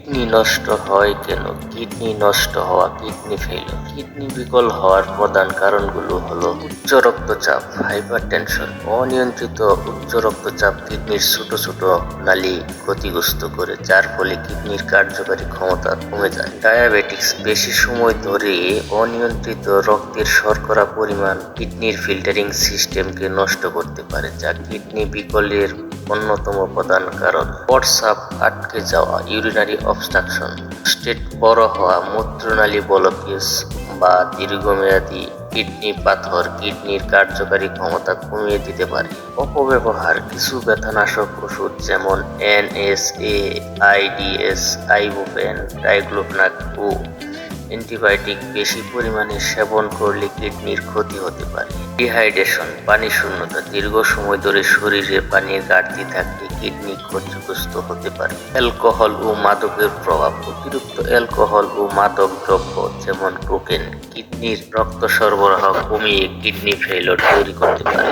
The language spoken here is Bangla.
কিডনি নষ্ট হয় কেন? কিডনি নষ্ট হওয়া, কিডনি ফেইলিওর। কিডনি বিকল হওয়ার প্রধান কারণগুলো হলো উচ্চ রক্তচাপ, হাইপারটেনশন। অনিয়ন্ত্রিত উচ্চ রক্তচাপ কিডনির ছোট ছোট নালী ক্ষতিগ্রস্ত করে, যার ফলে কিডনির কার্যকারী ক্ষমতা কমে যায়। ডায়াবেটিক্স, বেশি সময় ধরে অনিয়ন্ত্রিত রক্তের শর্করা পরিমাণ কিডনির ফিল্টারিং সিস্টেমকে নষ্ট করতে পারে, যা কিডনি বিকলের অন্যতম প্রধান কারণ। প্রস্রাব আটকে যাওয়া, ইউরিনারি অবস্ট্রাকশন, প্রোস্টেট বড় হওয়া, মূত্রনালী ব্লকেজ বা দীর্ঘমেয়াদী কিডনি পাথর কিডনির কার্যকারী ক্ষমতা কমিয়ে দিতে পারে। অপব্যবহার, কিছু ব্যথানাশক ওষুধ যেমন NSAIDs, আইবুপ্রোফেন, ডাইক্লোফেনাক ও অ্যান্টিবায়োটিক বেশি পরিমাণে সেবন করলে কিডনির ক্ষতি হতে পারে। ডিহাইড্রেশন, পানি শূন্যতা, দীর্ঘ সময় ধরে শরীরে পানির ঘাটতি থাকলে কিডনি ক্ষতিগ্রস্ত হতে পারে। অ্যালকোহল ও মাদকের প্রভাব, অতিরিক্ত অ্যালকোহল ও মাদক দ্রব্য যেমন কোকেন কিডনির রক্ত সরবরাহ কমিয়ে কিডনি ফেইলিওর তৈরি করতে পারে।